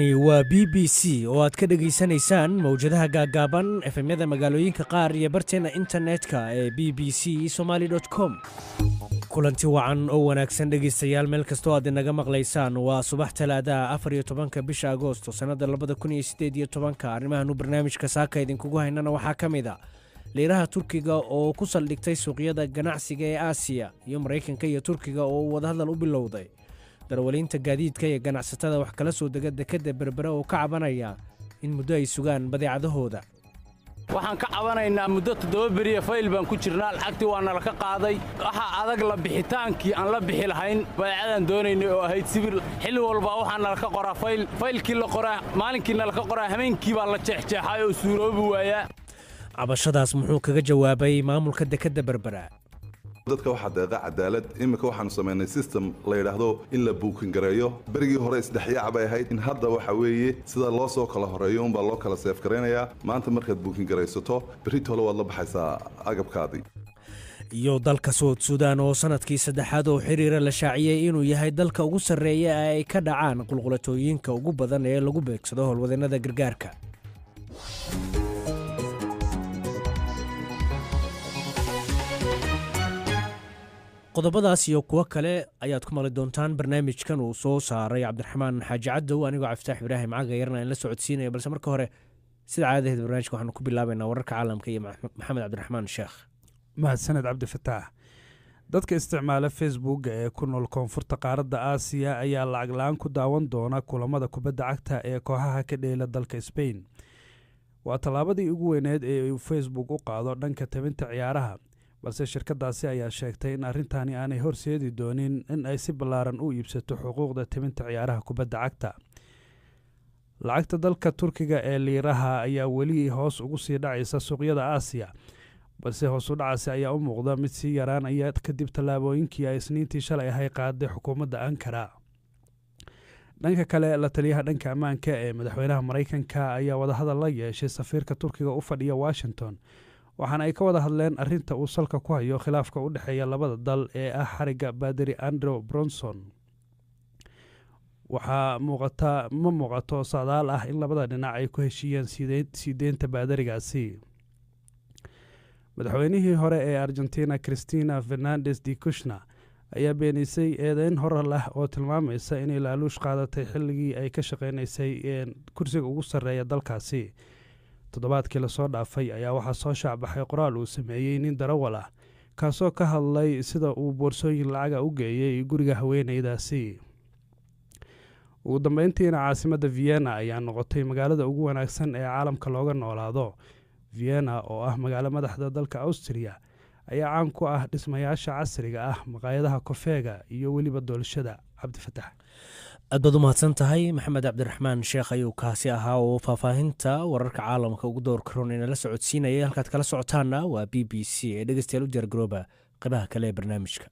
waa BBC oo aad ka dhageysanaysaan mawjadaha gaagaaban efemyada magaalooyinka qaar iyo barteena internetka ee bbcsomali.com. kulanti wacan oo wanaagsan dhegeystayaal meel kastoo aad inaga maqlaysaan. waa subax talaada 14 bisha Agoosto sanada 2018. arrimahan barnaamijka saaka idinkugu haynana waxaa ka mid ah liiraha Turkiga oo ku saldhigtay suuqyada ganacsiga ee Aasiya iyo Mareykanka iyo Turkiga oo wadahadal u bilowday. darwaliinta gaadiidka iyo ganacsatada wax kala soo dega dekada berbera oo ka cabanaya in muddo ay sugaan badeecadahooda. waxaan ka cabanaynaa muddo 7 beri fayl baan ku jirnaa, lacagtii waa nala ka qaaday. waxa adag la bixitaankii aan la bixi lahayn badeecadan doonaynay oo ahayd sibil. xilli walba waxaa nala ka qoraa faylkii la qoraa maalinkii nala ka qoraa habeenkii baa la jeexjeexay oo suuroobi waaya. cabashadaas muxuu kaga jawaabay maamulka dekada berbera? dadka waxaa deeqa cadaalad. imika waxaanu samaynay system la yidhaahdo in la buukin gareeyo. berigii hore isdhexyaac bay ahayd, in hadda waxa weeye sida loo soo kala horeeyo unbaa loo kala seef garaynayaa. maanta markaad buukin garaysato berritole waad la baxaysaa agabkaadii. iyo dalka Suudaan oo sanadkii saddexaad oo xiriira la shaaciyay inuu yahay dalka ugu sarreeya ee ay ka dhacaan qulqulatooyinka ugu badan ee lagu beegsado howlwadeenada gargaarka. qodobadaas iyo kuwo kale ayaad ku maqli doontaan barnaamijkan uu soo saaray Cabdiraxmaan Xaaji Cadow, anigoo Cabdifaax Ibraahim Caga yarna in la socodsiinaya. balse marka hore sida caadadeed barnaamijka waxaanu ku bilaabaynaa wararka caalamka iyo maxamed cabdiraxmaan sheekh. mahadsaned cabdifataax. dadka isticmaala Facebook ee ku nool koonfurta qaaradda Aasiya ayaa lacag la'aan ku daawan doona kulamada kubadda cagta ee kooxaha ka dheela dalka Spain. waa tallaabadii ugu weyneed ee uu Facebook u qaado dhanka tabinta ciyaaraha, balse shirkadaasi ayaa sheegtay in arrintani aanay horseedi doonin in ay si ballaaran u iibsato xuquuqda tabinta ciyaaraha kubadda cagta. lacagta dalka Turkiga ee liiraha ayaa weli hoos ugu sii dhacaysa suuqyada Aasiya, balse hoos u dhacaasi ayaa u muuqda mid sii yaraanaya kadib tallaabooyinkii ay Isniintii shalay ahay qaaday xukuumadda Ankara. dhanka kale, la taliyaha dhanka ammaanka ee madaxweynaha Mareykanka ayaa wadahadal la yeeshay safiirka Turkiga u fadhiya Washington, waxaana ay ka wada hadleen arrinta uu salka ku hayo khilaafka u dhexeeya labada dal ee ah xariga baadari Andrew Bronson. waxaa ma muuqato socdaal ah in labada dhinac ay ku heshiiyeen sii deynta baadarigaasi. madaxweynihii hore ee Argentina Cristina Fernandez de Kirchner ayaa beenisay eedeyn hore leh oo tilmaamaysa inay laaluush qaadatay xilligii ay ka shaqaynaysay kursiga ugu sarreeya dalkaasi. toddobaadkii lasoo dhaafay ayaa waxaa soo shaacbaxay qoraal uu sameeyey nin darawal ah kaasoo ka hadlay sida uu boorsooyin lacaga u geeyey guriga haweeneydaasi. ugu dambeyntiina caasimadda Vienna ayaa noqotay magaalada ugu wanaagsan ee caalamka looga noolaado. Vienna oo ah magaalo madaxda dalka Austria ayaa caan ku ah dhismayaasha casriga ah, maqaayadaha kofeega iyo weliba doolshada. cabdifatax aad baad u mahadsan tahay. maxamed cabdiraxmaan sheekh ayuu kaasi ahaa oo faahfaahinta wararka caalamka ugu doorka roon inala socodsiinayay. halkaad kala socotaana waa BBC ee dhegeystayaal u diyaargarooba qaybaha kale ee barnaamijka.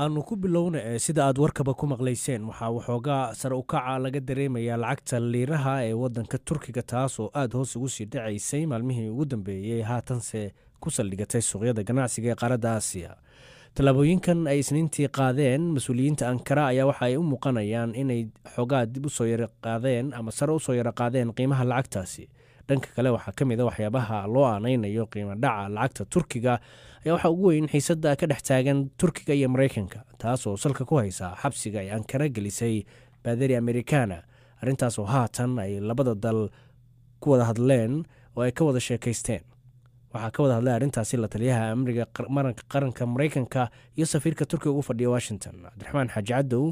aanu ku bilowna sida aad warkaba ku maqlayseen, waxaa waxoogaa sare u kaca laga dareemayaa lacagta liiraha ee wadanka Turkiga, taas oo aad hoos ugu sii dhacaysay maalmihii ugu dambeeyey, haatanse ku saldhigatay suuqyada ganacsiga ee qaaradda Aasiya. tallaabooyinkan ay Isniintii qaadeen mas-uuliyiinta Ankara ayaa waxa ay u muuqanayaan inay xoogaa dib usoo yara qaadeen ama sare usoo yara qaadeen qiimaha lacagtaasi. dhanka kale waxaa ka mid a waxyaabaha loo aanaynayo qiimo dhaca lacagta Turkiga ayaa waxaa ugu weyn xiisadda ka dhex taagan Turkiga iyo Mareykanka, taas oo salka ku haysa xabsiga ay Ankara gelisay baadari Amerikaana. arrintaas oo haatan ay labada dal ku wada hadleen oo ay ka wada sheekaysteen. waxaa ka wada hadlay arrintaasi la taliyaha amniga qaranka Mareykanka iyo safiirka Turkiga ugu fadhiya Washington. Cabdiraxmaan Xaaji Cadow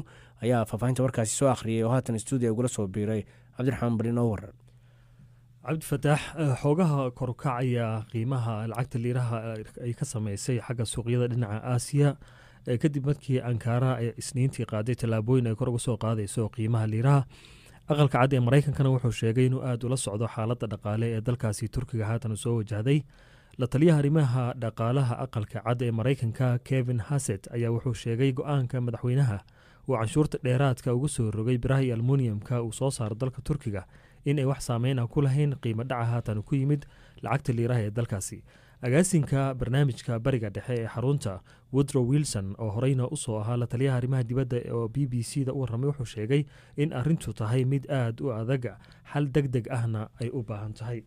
ayaa faahfaahinta warkaasi soo akhriyay oo haatan stuudiga ugula soo biiray. Cabdiraxmaan bari noo waran. cabdifataax, xoogaha korukacaya qiimaha lacagta liiraha ay ka sameysay xagga suuqyada dhinaca Aasiya kadib markii Ankara ay Isniintii qaaday tallaabooyin ay kor uga soo qaadayso qiimaha liiraha. aqalka cad ee Mareykankana wuxuu sheegay inuu aad ula socdo xaaladda dhaqaale ee dalkaasi Turkiga haatan soo wajahday. la taliyaha arrimaha dhaqaalaha aqalka cad ee Mareykanka Kevin Hassett ayaa wuxuu sheegay go'aanka madaxweynaha uu canshuurta dheeraadka ugu soo rogay biraha iyo aluminiumka uu soo saaro dalka Turkiga in ay wax saameyn ah ku lahayn qiimo dhaca haatan ku yimid lacagta liiraha ee dalkaasi. agaasinka barnaamijka bariga dhexe ee xarunta woodrow wilson oo horeyna usoo ahaa la taliyaha arrimaha dibadda oo b b c da u warramay wuxuu sheegay in arrintu tahay mid aad u adag xal deg deg ahna ay u baahan tahay.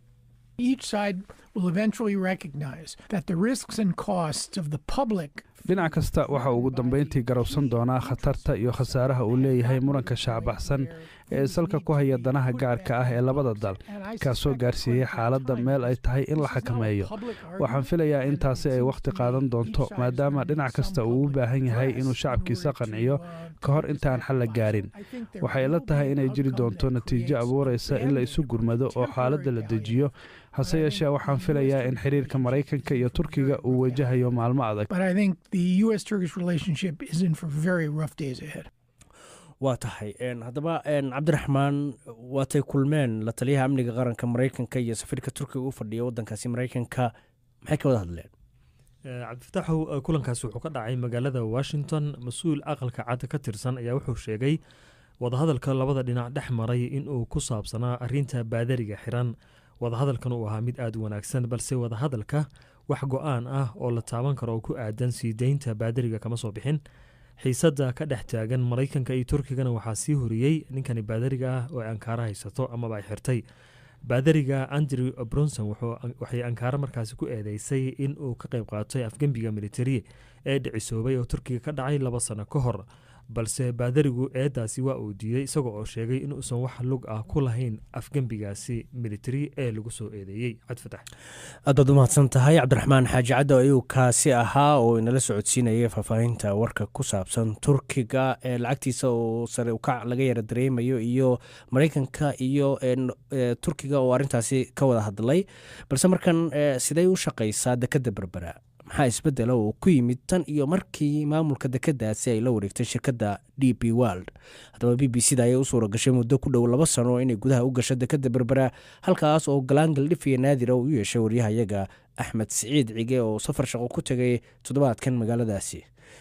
Each side will eventually recognize that the risks and costs of the public. dhinac kasta waxa ugu dambeyntii garowsan doonaa khatarta iyo khasaaraha uu leeyahay muranka shacbaxsan ee salka ku haya danaha gaarka ah ee labada dal kaasoo gaarsiiyey xaaladda meel ay tahay in la xakameeyo. waxaan filayaa intaasi ay wakhti qaadan doonto maadaama dhinac kasta uu u baahan yahay inuu shacabkiisa qanciyo ka hor intaan xal la gaarin. waxay la tahay inay jiri doonto natiijo abuuraysa in la isu gurmado oo xaaladda la dejiyo. hase yeeshee waxaan filayaa in xiriirka Maraykanka iyo Turkiga uu wajahayo maalmo adag. The US-Turkish relationship is in for very rough days ahead. waa tahay haddaba cabdiraxmaan waatay kulmeen la taliyaha amniga qaranka Maraykanka iyo safiirka Turkiga u fadhiya waddankaasi Maraykanka maxay ka wada hadleen? cabdifataxu kulankaasi wuxuu ka dhacay magaalada Washington. mas-uul aqalka cad ka tirsan ayaa wuxuu sheegay wadahadalka labada dhinac dhex maray inuu ku saabsanaa arrinta baadariga xiran. wadahadalkan uu ahaa mid aad u wanaagsan, balse wadahadalka wax go-aan ah oo la taaban karo oo ku aadan sii deynta baadariga kama soo bixin. xiisadda ka dhex taagan Maraykanka iyo Turkigana waxaa sii horiyey ninkani baadariga ah oo Ankara haysato amaba ay xirtay. baadariga Andrew Brunson waxay Ankara markaasi ku eedeysay in uu ka qayb qaatay afgembiga militari ee dhicisoobay oo Turkiga ka dhacay 2 sano ka hor, balse baadarigu eedaasi waa uu diiday isagoo oo sheegay in uusan wax lug ah ku lahayn afgembigaasi militari ee lagu soo eedeeyey. Cabdifatax aad baad u mahadsan tahay. cabdiraxmaan xaaji caddo ayuu kaasi ahaa oo inala socodsiinayay faahfaahinta warka ku saabsan Turkiga ee lacagtiisa oo sare u kac laga yara dareemayo iyo Maraykanka iyo Turkiga oo arrintaasi ka wada hadlay. balse markan siday u shaqaysaa dekadda Berbera? maxaa isbedela oo ku yimid tan iyo markii maamulka dekeddaasi ay la wareegtay shirkadda DP World? haddaba BBC da ayaa u suura gashay muddo ku dhow 2 sano inay gudaha u gasho dekedda Berbera, halkaas oo galaangal dhif iyo naadira u yeeshay waryahayaga Axmed Siciid Cige oo safar shaqo ku tagay toddobaadkan magaaladaasi.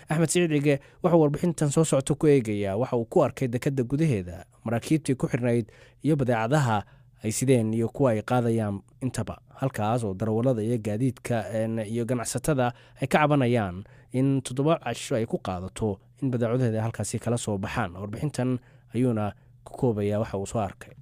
Axmed Siciid Cige wuxuu warbixintan soo socota ku eegayaa waxa uu ku arkay dekedda gudaheeda, maraakiibtii ku xirnayd iyo badeecadaha ay sideen iyo kuwa ay qaadayaan intaba, halkaas oo darawallada iyo gaadiidka iyo ganacsatada ay ka cabanayaan in 7 casho ay ku qaadato in badeecadeeda halkaasi kala soo baxaan. warbixintan ayuuna ku koobaya waxa uu soo arkay.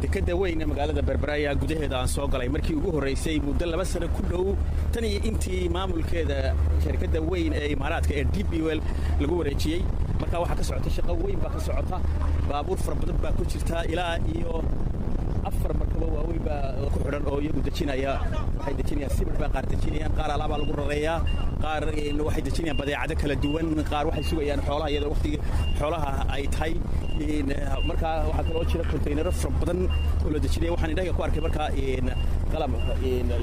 dekedda weyn ee magaalada Berbera ayaa gudaheeda aan soo galay markii ugu horeysay muddo 2 sano ku dhow tan iyo intii maamulkeeda shirkadda weyn ee Imaaraadka ee DP World lagu wareejiyay. marka waxa ka socota shaqo weyn baa ka socota, baabuur fara badan baa ku jirta, ilaa iyo 4 markaba waaweyn baa ku xidhan oo iyagu dejinaya. waxay dejinayaan sibir baa qaar dejinayaan, qaar alaaba lagu rareeyaa, qaar waxay dejinayaan badeecado kala duwan, qaar waxay sugayaan xoolaha iyadoo waqtiga xoolaha ay tahay. marka waxa kaloo jira containero fara badan oo la dejinaya. waxaan indhaha ku arkay marka qalab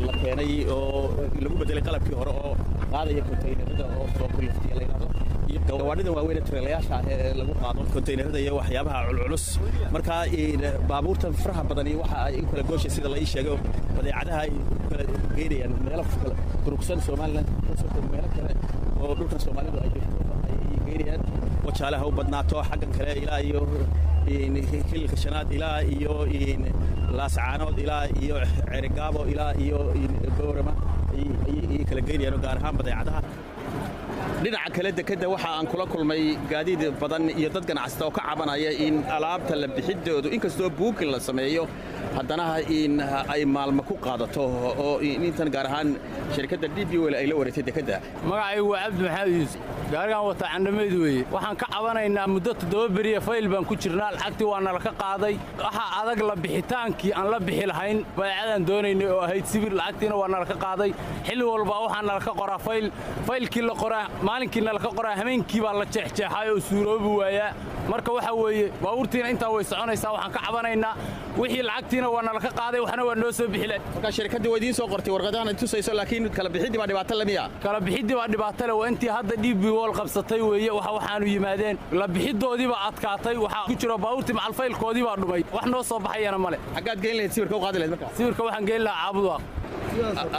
la keenay oo lagu bedelay qalabkii hore oo qaadaya containerada oo soo kuliftiya la yiraahdo, iyo gawaadhida waaweyn ee trailayaasha ee lagu qaado containerada iyo waxyaabaha culculus. marka baabuurta faraha badan iyo waxa ay u kala gooshay sida la ii sheegay badeecadaha ay u kala geeyaan meelo kala durugsan Soomaaliland, meelo kale oo dhulka Soomaalidu ay jirto ay geeyaan. wajaalaha u badnaato xaggan kale ilaa iyo hilka shanaad ilaa iyo laascaanood ilaa iyo Cerigabo ilaa iyo Boorama ay kala geeyaan gaar ahaan badeecadaha. dhinaca kale dekedda waxa aan kula kulmay gaadiid badan iyo dad ganacsato oo ka cabanaya in alaabta la bixidoodu inkastoo buukin la sameeyo haddana in ay maalmo ku qaadato oo intan gaar ahaan shirkadda DP World ay la wareegtay dekedda. magacaygu waa Cabdi Maxamed Yuusuf, gaarigan wata candhameyd weeye. waxaan ka cabanaynaa muddo 7 beriya fayl baan ku jirnaa, lacagtii waa nala ka qaaday. waxa adag la bixitaankii aan la bixi lahayn badeecadan doonaynay oo ahayd sibir, lacagtiina waa nala ka qaaday. xilli walba waxaa nala ka qoraa faylkii la qoraa maalinkii nala ka qoraa habeenkii baa la jeexjeexay oo suuroobi waayaa. marka waxa weeye baabuurtiina intaa way soconaysaa. waxaan ka cabanaynaa wixii lacagtiina waa nala ka qaaday, waxna waa noo soo bixi lahayd. marka shirkadda way idiin soo qortay warqadahan ay tusayso, laakiin kala bixidii baa dhibaato lamiya. kala bixidii baa dhibaato leh. waa intii hadda DP World qabsatay weeye. waxaanu yimaadeen la bixidoodii baa adkaatay. waxa ku jira baabuurtii macal faylkoodii baa dhumay, wax noo soo baxayana male. xaggaad geyn lahayd sawirka u qaadi lahayd marka? sawirka waxaan geyn lahaa Caabudaaq.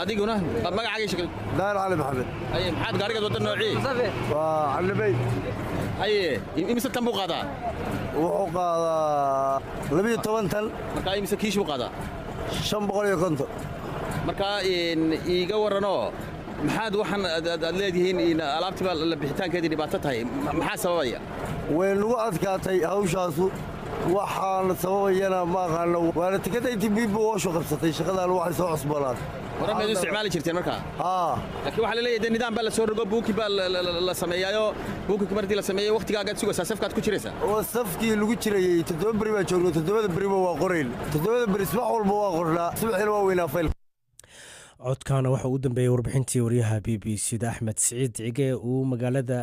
adiguna magacaaga shaqada daar cali maxamed. aye maxaad gaariga wada noocii? waa candhameyd. aye imise tan buu qaadaa? wuxuu qaadaa 12 tan. marka imise kiish buu qaadaa? 550. marka iiga waranoo maxaad waxaan aad leedihiin in alaabtii baa la bixitaankeedii dhibaato tahay maxaa sababaya way nagu adkaatay hawshaasu waxaan sababayana ma aqaano waana tikada intii biibu oosho qabsatay shaqadan waxay soo cusbanaad warameedu isticmaali jirteen markaa laakiin waxaa la leeyahay nidaam baa la soo rogo buuki baa la sameeyaayo buuki markii la sameeyay waqtigaaga aad sugaysaa safkaad ku jiraysaa oo safkii lagu jirayay 7 bari baa joogno 7 bari waa qorayn 7 bari subax walba waa qornaa subaxina waa weynaa fayl codkaana waxa uu dambeeyay warbixintii wariyaha BBC da Axmed Saciid Cige uu magaalada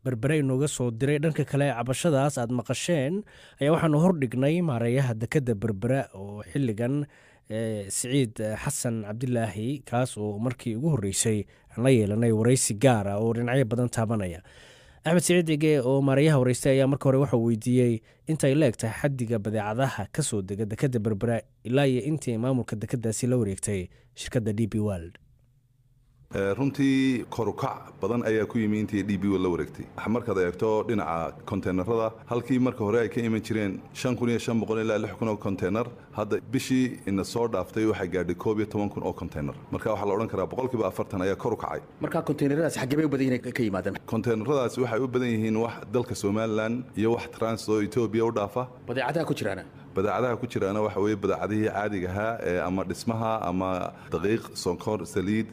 berbere inooga soo diray. dhanka kale cabashadaas aad maqasheen ayaa waxaanu hordhignay maareeyaha dekada berbere oo xilligan Saciid Xasan Cabdilaahi kaas oo markii ugu horeysay aan la yeelanay wareysi gaar ah oo dhinacyo badan taabanaya. Axmed Saciid Cige oo maareeyaha wareystay ayaa marka hore waxa uu weydiiyey intay leegtahay xaddiga badeecadaha ka soo dega dekada berbere ilaa iyo intii maamulka dekadaasi la wareegtay shirkadda DP World. runtii korukac badan ayaa ku yimi intii DP World la wareegtay markaad eegto dhinaca konteenarada halkii marka hore ay ka iman jireen 5,500 ilaa 6,000 oo konteenar hadda bishii ina soo dhaaftay waxay gaadhay 11,000 oo konteenar marka waxaa la odhan karaa 40% ayaa kor u kacay. marka konteenaradaas xaggee bay u badan yihiin ka yimaadaan konteenaradaas waxay u badan yihiin wax dalka Somaliland iyo wax trans oo Ethiopia u dhaafa badeecadaha ku jiraan badeecadaha ku jiraana waxa weeye badeecadihii caadiga ahaa ama dhismaha ama daqiiq sonkor saliid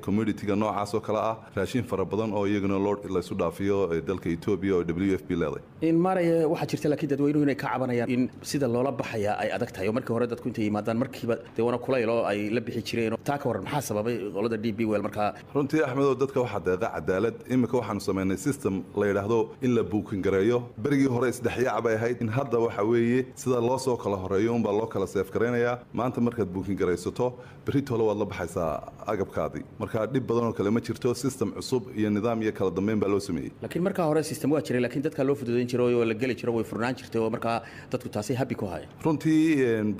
commodity-ga noocaas oo kale ah raashin fara badan oo iyaguna la isu dhaafiyo dalka Ethiopia oo WFP leedahay in maray waxa jirta laakiin dadweynuhu inay ka cabanayaan in sida loola baxaya ay adag tahay markii hore dadku intay yimaadaan markiiba deewana kulaylo ay la bixi jireen taa ka waran maxaa sababay qolada DP World marka runtii Axmed oo dadka waxa deeqa cadaalad imika waxaanu sameynay system la yiraahdo in la booking gareeyo berigii hore isdhexyaac bay ahayd in hadda waxa weeye sida loo soo kala horeeyo baa loo kala seef gareynayaa maanta markaad booking gareysato berito waad la baxaysaa agabkaadii marka dib badan oo kale ma jirto system cusub iyo nidaam iyo kala dambeyn baa loo sameeyay laakiin marka hore system waa jiray laakiin dadka loo fududeyn jiray oo la gali jiray way furnaan jirtay oo marka dadku taasi happy ku hayay runtii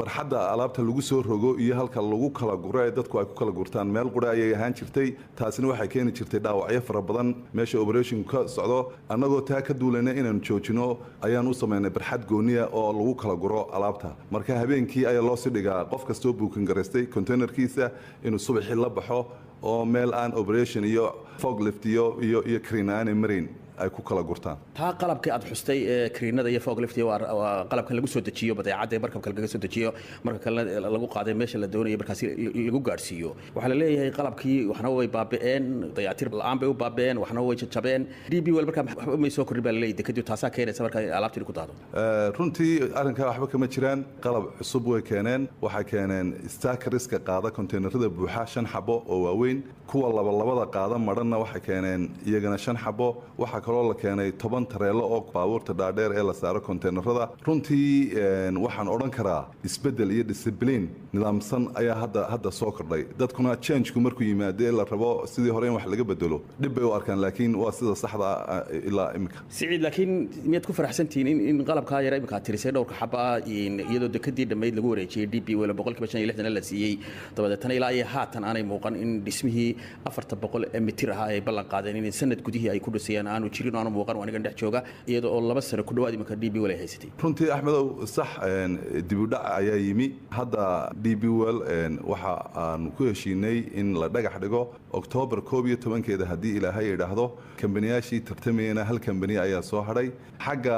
barxadda alaabta lagu soo rogo iyo halka lagu kala guro ee dadku ay ku kala gurtaan meel qura ayay ahaan jirtay taasina waxay keeni jirtay dhaawacyo fara badan meesha operation ka socdo annagoo taa ka duulayna inaan joojino ayaan u sameynay barxad gooniya oo lagu kala guro alaabta marka habeenkii ayaa loo sii dhigaa qof kastoo booking gareystay containerkiisa inuu subaxii la baxo oo meel aan operation iyo forklift iyo crane aan marin ay ku kala gurtaan taa qalabka aad xustay creenada iyo forklift waa qalabka lagu soo dejiyo badeecada markabka laga soo dejiyo marka kale lagu qaaday meesha la doonayo markaas lagu gaarsiiyo waxa la leeyahay qalabkii waxna way baabeen dayactir la'aan bay u baabeen waxna way jabeen DP World marka waxba ma soo kordhin baa la leeyahay dekadu taasa keenaysa marka alaabtii ku daado runtii arrinka waxba kama jiraan qalab cusub way keeneen waxa keeneen stackeriska qaada containerada buuxa 5 xabo oo waaweyn kuwa labada qaada marana waxa keeneen iyagana 5 xabo waxa kaloo la keenay 10 tareelo oo baabuurta dhaadheer ee la saaro containerada runtii waxaan oran karaa isbedel iyo discipline nidaamsan ayaa hadda soo kordhay dadkuna change-ku markuu yimaado la rabo sidii hore in wax laga bedelo dib bay u arkaan laakiin waa sida saxda ilaa imika Saciid laakiin miyaad ku faraxsantiin in qalabka yar imika tirisay dhowrka xaba iyadoo dekadii dhameyd lagu wareejiyay DP World 160 la siiyay dabadeetana ilaa ay haatan aanay muuqan in dhismihii 400 mitir ah ay ballan qaadeen in sanad gudihii ay ku dhisayaan aanu jirin aanu muuqan aniga dhex jooga iyadoo oo 2 sano ku dhawaad imika DP World ay haysatay runtii Axmedow sax dib u dhac ayaa yimi hadda DP World waxa aan ku heshiinay in la dhagax dhigo October 11keeda hadii Ilaahay yiraahdo kambaniyashii tartamayna hal kambani ayaa soo haray xagga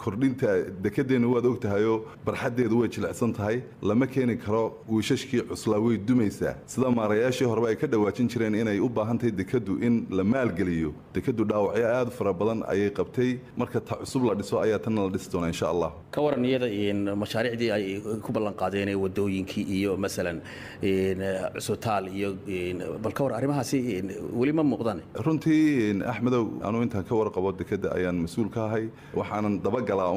kordhinta dekedeena waad ogtahay barxadeedu way jilicsan tahay lama keeni karo wiishashkii cuslaa way dumaysaa sida maarayaashii horeba ay ka dhawaajin jireen inay u baahan tahay dekadu in la maalgeliyo dekadu dhaawacyo aad fara badan ayay qabtay marka ta cusub la dhiso ayaa tan la dhisi doona insha Allah ka waran iyada in mashaariicdii ay ku ballan qaadeen wadooyinkii iyo masalan cusutaal iyo bal ka war arrimahaasi wali ma muuqdaan runtii Axmedow anu intaan ka warqabo dekada ayaan mas'uul ka ahay waxaanan dabagalaa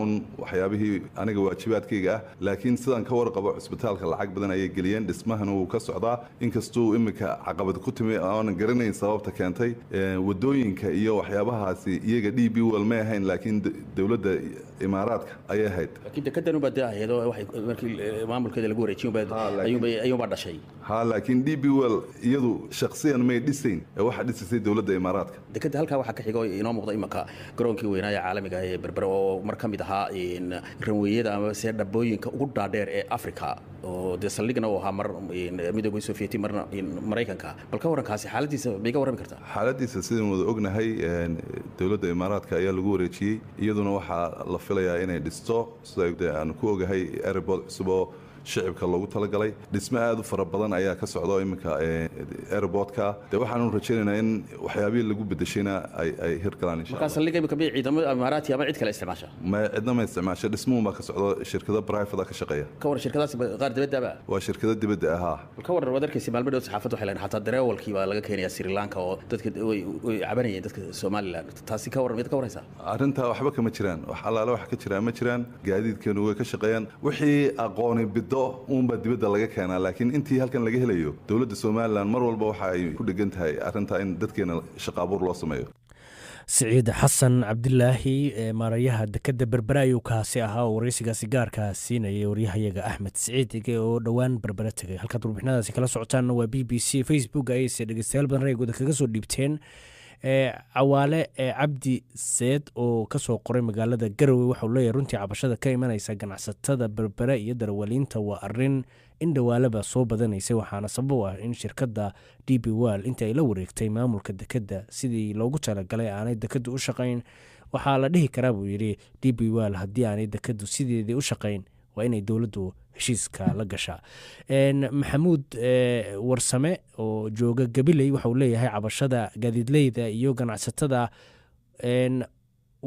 waxyaabihii aniga waajibaadkayga ah laakiin sidaan ka warqabo cusbitaalka lacag badan ayay geliyeen dhismahan uu ka socdaa inkastuu imika caqabad ku timi aan garanayn sababta keentay wadooyinka iyo waxyaabahaasi iyaga DP World ma ahayn laakiin dawladda Imaaraadka ayay ahayd laakiin dekadanu badaaheedo waxay markii maamulkeeda lagu wareejiyay ayuu dhashay laakiin DP World iyadu shakhsiyan may dhisayn waxa dhisay dawladda Imaaraadka dekada halka waxa ka xigo inoo muuqda imaka garoonkii weynaa caalamiga ee berbera oo mar kamid ahaa in ranweeyada ama see dhabooyinka ugu dhaadheer ee Afrika oo de saldhigna uu ahaa mar midowga Sovieti marna Mareykanka bal ka warankaasi xaaladiisa biga warami kartaa xaaladiisa sidaan wada ognahay dawladda Imaaraadka ayaa lagu wareejiyay iyaduna waxa la filayaa inay dhisto sida aan ku ogahay airport cusub shacabka loogu talagalay dhismo aad u fara badan ayaa ka socdo iminka airportka waxaan rajaynaynaa in waxyaabaha lagu bedeshayna ay hirgalaan insha Allah marka saldhigga imika bay ciidamada Imaaraati ama cid kale isticmaasha ma cidna ma isticmaasho dhismuhu ma ka socdo shirkado private ka shaqeeya ka war shirkadaas qaar dibadda ba waa shirkado dibadda ah ka war wadarkiisa maalmadhood saxaafadu waxay leedahay xataa dareewalkii baa laga keenayaa Sri Lanka oo dadka way cabanayeen dadka Somaliland taasi ka war mid ka waraysa arinta waxba kama jiraan wax alaala wax ka jira ma jiraan gaadiidkeenu way ka shaqeeyaan wixii aqooni bido uunba dibadda laga keenaa laakiin intii halkan laga helayo dawladda Somaliland mar walba waxa ay ku dhigan tahay arinta in dadkeena shaqo abuur loo sameeyo سعيد حسن عبد الله ماريها دكده بربرا ayuu kaasi ahaa wareysigaasi gaarka siinayay waryahayaga Axmed Saciid oo dhawaan Berbera tagay halka warbixinadaasi kala socotaan waa BBC Facebook ay dhegeystayaal badan reeyooda kaga soo dhiibteen cawaale cabdi seed oo ka soo qoray magaalada Garowe waxa uu leeyahay runtii cabashada ka imanaysa ganacsatada Berbera iyo darawaliinta waa arin in dhawaalaba soo badanaysay waxaana sabab ah in shirkadda DP World inta ay la wareegtay maamulka dekadda sidii loogu talagalay aanay dekaddu u shaqayn waxaa la dhihi karaa buu yiri DP World haddii aanay dekaddu sideedii u shaqayn waa inay dawladdu heshiiska la gashaa maxamuud warsame oo jooga Gabiley waxa uu leeyahay cabashada gaadiidleyda iyo ganacsatada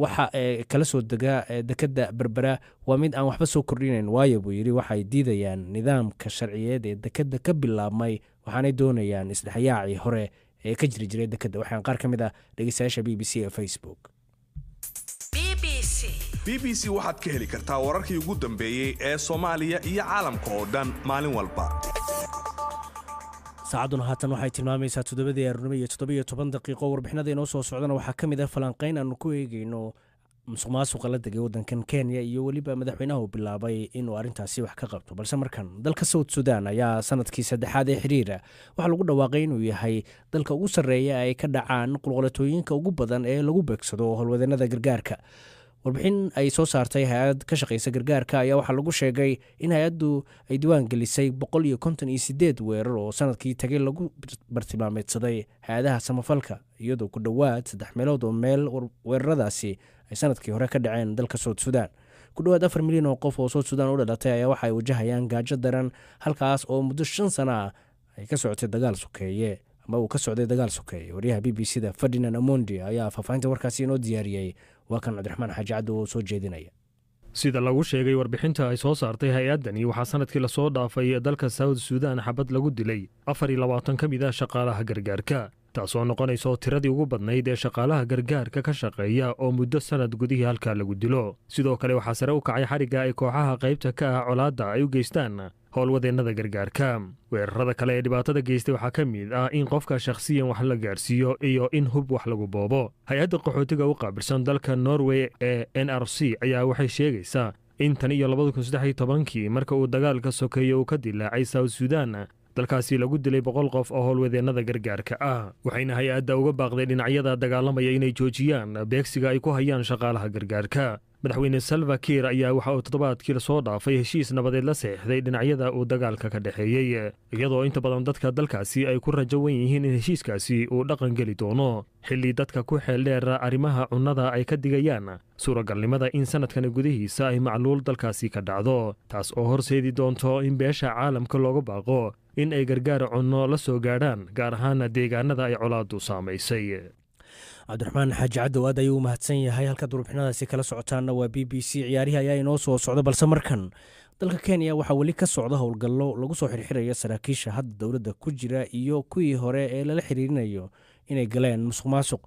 waxa kala soo dega dekadda Berbera waa mid aan waxba soo kordhinayn waayo buu yiri waxay diidayaan nidaamka sharciyeed ee dekadda ka bilaabmay waxaanay doonayaan isdhexyaacii hore ee ka jiri jiray dekadda waxaan qaar ka mid ah dhegeystayaasha BBC ee Facebook BBC waxaad ka heli kartaa wararkii ugu dambeeyay ee Soomaaliya iyo caalamka oo dhan maalin walba saacaduna haatan waxay tilmaamaysaa 7:17 daqiiqo warbixinada inoo soo socdana waxaa ka mid ah falanqayn aanu ku eegayno musuqmaasuqa la degay waddankan Kenya iyo waliba madaxweynaha uu bilaabay inuu arrintaasi wax ka qabto balse markan dalka South Sudan ayaa sanadkii saddexaad ee xiriira waxa lagu dhawaaqay inuu yahay dalka ugu sarreeya ay ka dhacaan qulqulatooyinka ugu badan ee lagu beegsado howlwadeennada gargaarka warbixin ay soo saartay hay'ad ka shaqeysa gargaarka ayaa waxaa lagu sheegay in hay'addu ay diiwaan gelisay 158 weerar oo sanadkii tagay lagu bartilmaameedsaday hay'adaha samafalka iyadoo ku dhowaad 3 meelood oo meel weeraradaasi ay sanadkii hore ka dhaceen dalka South Sudan ku dhowaad 4 milyan oo qof oo South Sudan u dhalatay ayaa waxa ay wajahayaan gaajo daran halkaas oo muddo 5 sano ah ay ka socotay dagaal sokeeye ama uu ka socday dagaal sokeeye wariyaha BBC-da Ferdinand Amondi ayaa faafahinta warkaasi inoo diyaariyay waa kan Cabdiraxmaan Xaaji Cabdi oo soo jeedinaya sida lagu sheegay warbixinta ay soo saartay hay'adani waxaa sanadkii la soo dhaafay dalka South Sudan xabad lagu dilay 24 ka mid ah shaqaalaha gargaarka taasoo noqonaysa tiradii ugu badnayd ee shaqaalaha gargaarka ka shaqeeya oo muddo sanad gudihii halka lagu dilo sidoo kale waxaa sare u kacay xariga ay kooxaha qaybta ka ah colaadda ay u geystaan howlwadeennada gargaarka weerarada kale ee dhibaatada geystay waxaa ka mid ah in qofka shakhsiyan wax la gaarsiiyo iyo in hub wax lagu boobo hay-adda qaxootiga u qaabilsan dalka Norway ee NRC ayaa waxay sheegaysaa in tan iyo 2013 marka uu dagaalka sokeeye uu ka dilaacay South Sudan dalkaasi lagu dilay 100 qof oo howlwadeennada gargaarka ah waxayna hay-adda uga baaqday dhinacyada dagaalamaya inay joojiyaan beegsiga ay ku hayaan shaqaalaha gargaarka madaxweyne Salva Kiir ayaa waxa uu toddobaadkii la soo dhaafay heshiis nabadeed la saxiixday dhinacyada uu dagaalka ka dhaxeeyay iyadoo inta badan dadka dalkaasi ay ku rajo weyn yihiin in heshiiskaasi uu dhaqan geli doono xilli dadka ku xeel dheer arrimaha cunnada ay ka digayaan suuragalnimada in sanadkan gudihiisa ay macluul dalkaasi ka dhacdo taas oo horseedi doonto in beesha caalamka looga baaqo in ay gargaar cunno la soo gaadhaan gaar ahaan deegaanada ay colaadu saamaysay cabdiraxmaan xaaji cadow aad ayuu u mahadsan yahay halkaad warbixinadaasi kala socotaanna waa BBC ciyaarihii ayaa inoo soo socda balse markan dalka Kenya waxaa weli ka socda howlgallo lagu soo xirxiraya saraakiisha hadda dowladda ku jira iyo kuwii hore ee lala xiriirinayo inay galeen musuqmaasuq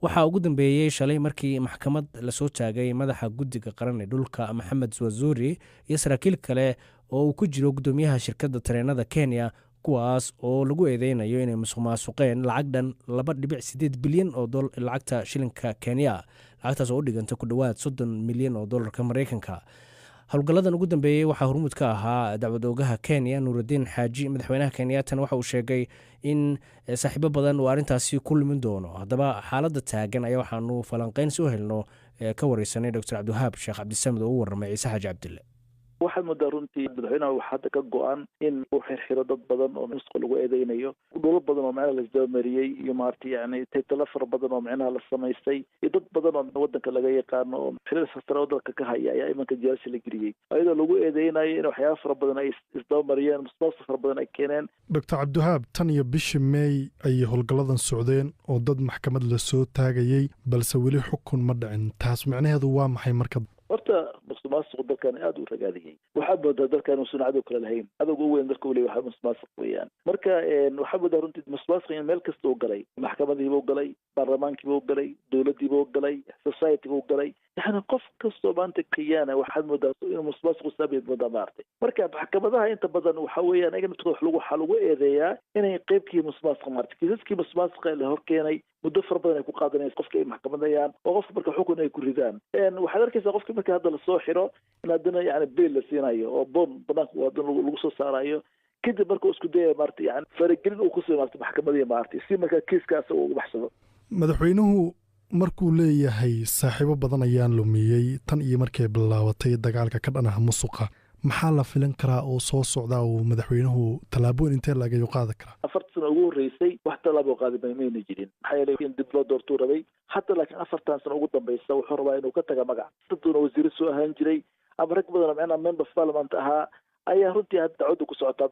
waxaa ugu dambeeyey shalay markii maxkamad lasoo taagay madaxa guddiga qaran ee dhulka Maxamed Wazuri iyo saraakiil kale oo uu ku jiro gudoomiyaha shirkadda tareenada Kenya kuwaas oo lagu eedeynayo inay musuqmaasuqeen lacag dhan 2.8 bilyan oo lacagta shilinka Kenya lacagtaas oo u dhiganta ku dhowaad 30 milyan oo dollarka Mareykanka howlgalladan ugu dambeeyey waxaa hormuud ka ahaa dacwad-oogaha Kenya Nuruddin Xaaji madaxweynaha Kenyaatan waxa uu sheegay in saaxiibo badan uu arrintaasi ku lumin doono haddaba xaaladda taagan ayaa waxaanu falanqayn soo helno ka wareysanay Dr. Cabdiwahaab Sheekh Cabdisamed oo u warramay Ciise Xaaji Cabdille waxaad moodaa runtii madaxweynaha waxaa hadda ka go-an in uu xirxiro dad badan oo musuqa lagu eedeynayo dhulal badan oo macnaha laisdabamariyey iyo maaragtay yani taytalo fara badan oo macnaha la samaystay iyo dad badan oo wadanka laga yaqaano oo xiriir sare oo dalka ka haya ayaa imanka jeelasha la geliyey ayadoo lagu eedeynayo in waxyaaba fara badan ay isdabamariyeen musuqmaasuq fara badan ay keeneen. Dr. Cabdiwahaab, tan iyo bishii May ayay howlgalladan socdeen oo dad maxkamad la soo taagayay balse weli xukun ma dhicin. taas macnaheedu waa maxay marka? horta musuqmaasuq dalkan aad u ragaadiyey waxaad moodaa dalkan uusan cadow kale lahayn cadowga ugu weyn dalka uu leeyahay musuqmaasuq weeyaan marka waxaad moodaa runtii musuqmaasuq in meel kasta uu galay maxkamadiiba u galay baarlamaankiiba u galay dowladdiiba u galay societyba u galay yani qof kastoo maanta khiyaana waxaad moodaa inuu musuqmaasuq saameyn moodaa maartay marka maxkamadaha inta badan waxa weeyaan ayaga naftooda waxaa lagu eedeeyaa inay qeybkii musuqmaasuqa maartay kiisaskii musuqmaasuqa la horkeenay muddo fara badan ay ku qaadanaysa qofka ay maxkamadayaan oo qofka marka xukun ay ku ridaan waxaad arkaysaa qofka marka hadda lasoo xiro in haddana yani beel la siinayo oo boon banaanka haddana lagu soo saarayo kadib marka isku dayaya maarata yani faragelin uu kusoo maarta maxkamadiya maartay si marka kiiskaas uu uga baxsado. madaxweynuhu markuu leeyahay saaxiibo badan ayaan lumiyey tan iyo markay bilaabatay dagaalka ka dhanaha musuqa maxaa la filan karaa oo soo socdaa uu madaxweynuhu tallaabooyin intee lagayo qaadi karaa? 4 sano ugu horeysay wax tallaabo qaadi mayna jirin maxaa yeelay in dib loo doortuu rabay hadda laakiin 4 sano ugu dambaysa wuxuu rabaa inuu ka taga magac daduna wasiir soo ahaan jiray ama rag badan macnaha member of parliament ahaa ayaa runtii hadda dacwada ku socotaa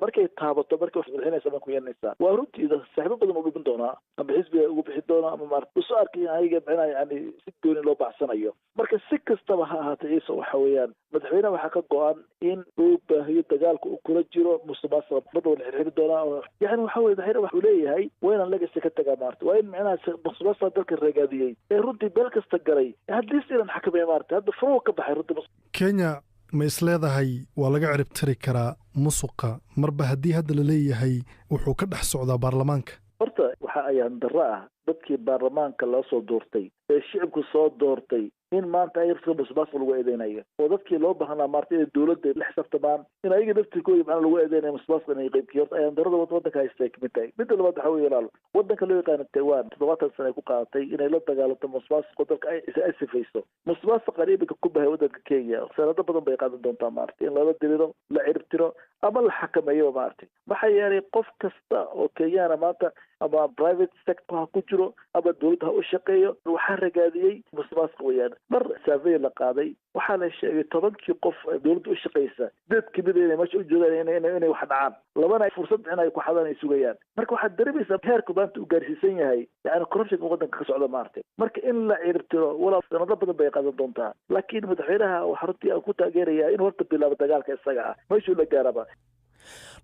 markay taabato markay wax bixinaysa ma ku yeelanaysaa waa runtii saaxiibo badan u dhubin doonaa ama xisbiga ugu bixi doonaa ama maarta soo arkay ayaga macnaha yani si gooni loo baxsanayo marka si kastaba ha ahaatay ciise waxa weeyaan madaxweynaha waxaa ka go-an in uu baahiyo dagaalka uu kula jiro musuqmaasuqa badda la xirxiri doonaa oo yani waxa weye madaxweynaha waxuu leeyahay waa inaan legacy ka tagaa maarta waa in macnaha musuqmaasuqa dalka ragaadiyey ee runtii beel kasta galay haddii si inaan xakameeyo maarta hadda furuu ka baxay runtii Kenya ma isleedahay waa laga cirib tiri karaa musuqa marba haddii hadda la leeyahay wuxuu ka dhex socdaa baarlamaanka? horta waxa ayaan darro ah dadkii baarlamaanka loo soo doortay ee shicibku soo doortay in maanta ay musuqmaasuq lagu eedeynayo oo dadkii loo baahnaa maarta inay dowladda la xisaabtamaan in ayaga naftirkooda macnaha lagu eedeynayo musuqmaasuq inay qaybkii horta ayaan darrada waddanka haystay kamid tahay midda labaad waxa weeye walaal waddanka loo yaqaano Taiwan 70 sano ay ku qaadatay inay la dagaalanto musuqmaasuq dalka ay sifayso musuqmaasuqa iibka ku bahay waddanka Kenya sanado badan bay qaadan doontaa maarta in lala diriro la ciribtiro ama la xakameeyo maarta maxaa yeelay qof kasta oo Kenyana maanta ama private sector ha ku jiro ama dowladda ha u shaqeeyo waxaa ragaadiyey musuqmaasuq weeyaan mar survey la qaaday waxaa la sheegay 10kii qof dowladda u shaqeysa dad kamid ah inay meesha u joogaan inay wax dhacaan labana fursad inay ku xadaan ay sugayaan marka waxaad dareemaysaa heerku maanta uu gaarsiisan yahay yani corruption waddanka ka socda maartay marka in la ciribtiro walaa sanado badan bay qaadan doontaa laakiin madaxweynaha waxa runtii aan ku taageerayaa in horta bilaabo dagaalka isaga ah meeshuu la gaaraba.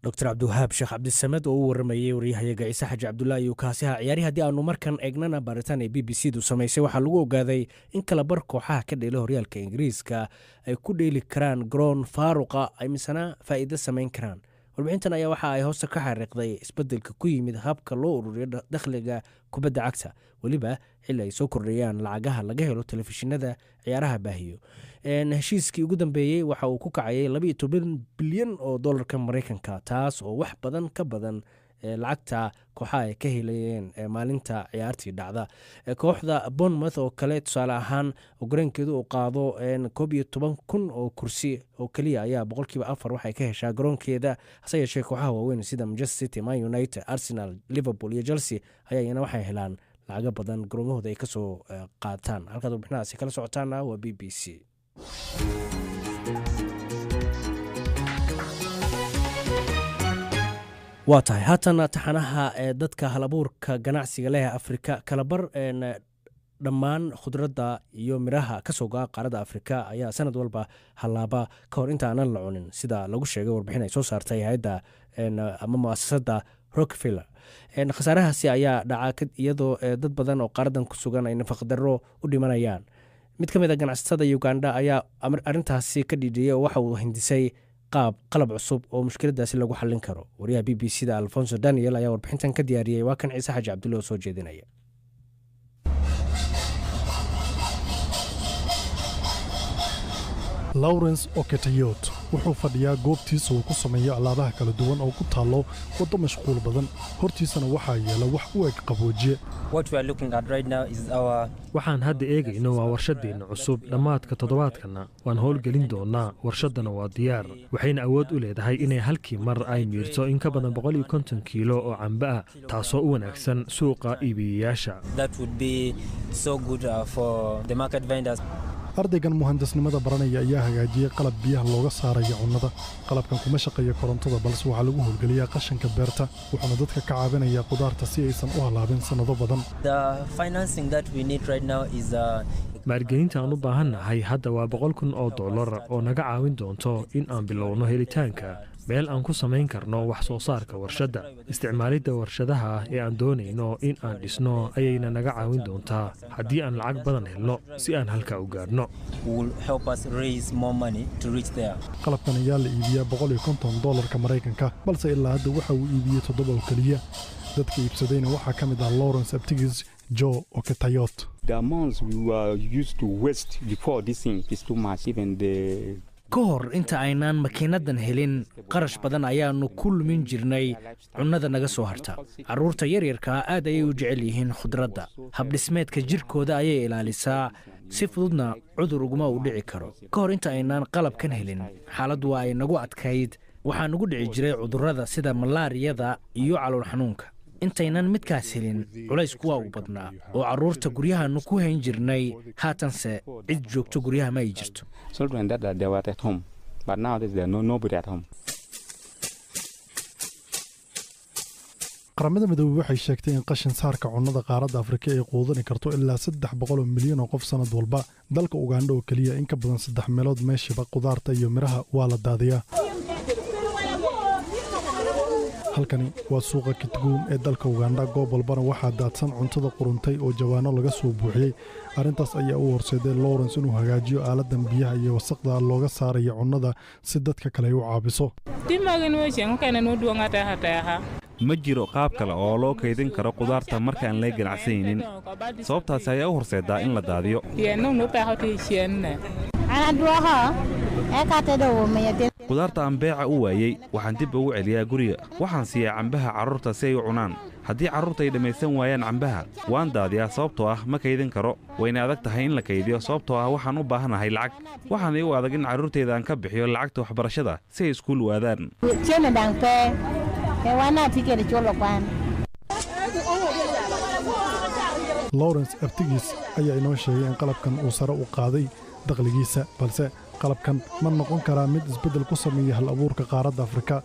Dr. Cabdiwahaab Sheekh Cabdisamed oo u waramayay waryahayaga Ciise Xaji Cabdullaahi iyo kaasi ha ciyaari haddii aanu markan eegnana baaritaan ay BBC-du samaysay waxaa lagu ogaaday in kala bar kooxaha ka dheela horyaalka Ingiriiska ay ku dheeli karaan garoon faaruqa ay misana faa'iido samayn karaan. warbixintan ayaa waxa ay hoosta ka xariiqday isbeddelka ku yimid habka loo ururiyo dakhliga kubadda cagta weliba xilli ay soo kordhayaan lacagaha laga helo telefishinada ciyaaraha baahiyo heshiiskii ugu dambeeyey waxa uu ku kacayay 12 bilyan oo dollarka Mareykanka taas oo wax badan ka badan lacagta kooxaha ay ka helayeen maalinta ciyaartii dhacda kooxda Bournemouth oo kale tusaale ahaan garoonkeedu uu qaado 11,000 oo kursi oo kaliya ayaa 4% waxay ka heshaa garoonkeeda hase yeeshee kooxaha waaweyn sida Manchester City, Man United, Arsenal, Liverpool iyo Chelsea ayayna waxay helaan lacago badan garoomahooda ay ka soo qaataan halkaad warbixinahaasi kala socotaana waa BBC. waa tahay haatana taxanaha dadka halabuurka ganacsiga leh Afrika kalabar dhammaan khudradda iyo miraha ka soo go'a qaaradda Afrika ayaa sanad walba halaaba ka hor inta aanan la cunin sida lagu sheegay warbixin ay soo saartay hay'adda ama mu'asasada Rockefeller khasaarahaasi ayaa dhaca iyadoo dad badan oo qaaradan ku sugan ay nafaqo-darro u dhimanayaan mid ka mid ah ganacsatada Uganda ayaa arrintaasi ka dhidhiyay oo waxa uu hindisay qalab cusub oo mushkiladaasi lagu xallin karo wariyaha BBC-da Alfonso Daniel ayaa warbixintan ka diyaariyay waa kan Ciise Xaji Cabdullaahi soo jeedinaya. lawrence oketayot wuxuu fadhiyaa goobtiisa uu ku sameeyo alaabaha kala duwan oo ku taallo waddo mashquul badan hortiisana waxaa yeela wax u eg qaboojiye waxaan hadda eegayno waa warshadeenna cusub dhammaadka toddobaadkana waan howlgelin doonaa warshaddana waa diyaar waxayna awood u leedahay inay halkii mar ay miirto in ka badan 150 kiilo oo cambe ah taasoo u wanaagsan suuqa iibiyayaasha ardaygan muhandisnimada baranaya ayaa hagaajiyey qalab biyaha looga saarayo cunnada qalabkan kuma shaqeeyo korontada balse waxaa lagu howlgeliyaa qashinka beerta wuxuuna dadka ka caawinayaa qudaarta si aysan u halaabin sannado badan maalgelinta aan u baahannahay hadda waa $100,000 oo naga caawin doonto in aan bilowno helitaanka meel aan ku samayn karno wax soo saarka warshadda isticmaalidda warshadaha ee aan doonayno in aan dhisno ayayna naga caawin doontaa haddii aan lacag badan helno si aan halkaa u gaadhno qalabkan ayaa la iibiyaa $150 Maraykanka balse ilaa hadda waxa uu iibiyey 7 oo keliya dadka iibsadayna waxaa ka mid ah Lawrence Aptigis Joe Oketayot. ka hor inta aynaan makiinadan helin qarash badan ayaannu ku lumin jirnay cunnada naga soo harta carruurta yaryarkaa aad ayay u jecel yihiin khudradda habdhismeedka jirkooda ayay ilaalisaa si fududna cudur uguma u dhici karo ka hor inta aynaan qalabkan helin xaaladdu waa ay nagu adkayd waxaa nagu dhici jiray cudurrada sida malaariyada iyo calool xanuunka intaynan midkaas helin culaysku waa u badnaa oo carruurta guryahaannu ku hayn jirnay haatanse cid joogto guryaha ma ay jirto qaramada midoobey waxay sheegtay in qashin saarka cunnada qaaradda afrika ay quudani karto ilaa 300 milyan oo qof sannad walba dalka ugandha oo keliya in ka badan 3 meelood meeshiiba qudaarta iyo miraha waa la daadiyaa halkani waa suuqa Kitgum ee dalka Uganda goob walbana waxaa daadsan cuntada quruntay oo jawaano laga soo buuxiyey arrintaas ayaa u horseeday Lawrence inuu hagaajiyo aaladan biyaha iyo wasaqda looga saarayo cunnada si dadka kale u caabiso ma jiro qaab kale oo loo kaydin karo qudaarta markaan la ganacsanaynin sababtaas ayaa u horseedaa in la daadiyo qudaarta aan beeca u waayey waxaan dib ugu celiyaa guriga waxaan siiyaa cambaha carruurta si ay u cunaan haddii carruurta ay dhammaysan waayaan cambaha waan daadiyaa sababtoo ah ma kaydin karo wayna adag tahay in la kaydiyo sababtoo ah waxaan u baahanahay lacag waxaan igu adag in carruurtayda aan ka bixiyo lacagta waxbarashada si ay iskuul u aadaan Lawrence Aptigis ayaa inoo sheegay in qalabkan uu sare u qaaday dakhligiisa balse qalabkan ma noqon karaa mid isbeddel ku sameeya hal abuurka qaaradda Afrika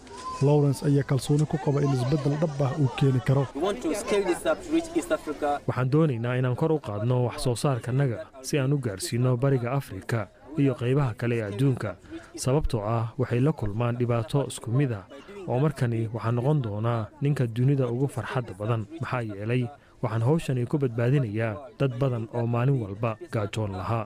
Lawrence ayaa kalsooni ku qaba in isbeddel dhab ah uu keeni karo waxaan doonaynaa inaan kor u qaadno wax soo saarkanaga si aan u gaarsiino bariga Afrika iyo qaybaha kale ee adduunka sababtoo ah waxay la kulmaan dhibaato isku mid ah oo markani waxaa noqon doonaa ninka dunida ugu farxadda badan maxaa yeelay waxaan hawshani ku badbaadinayaa dad badan oo maalin walba gaajoon lahaa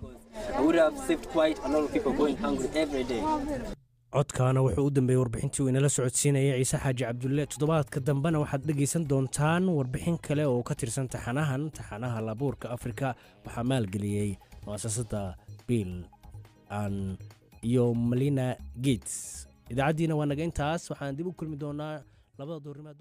codkaana wuxuu u dambeeyey warbixintii uu inala socodsiinaya ciise xaaji cabdulle toddobaadka dambena waxaad dhegaysan doontaan warbixin kale oo ka tirsan taxanaha labuurka afrika waxaa maalgeliyey mu'asasada bill iyo Melina Gates idaacaddiina waa naga intaas waxaan dib u kulmi doonaa labada doornimaad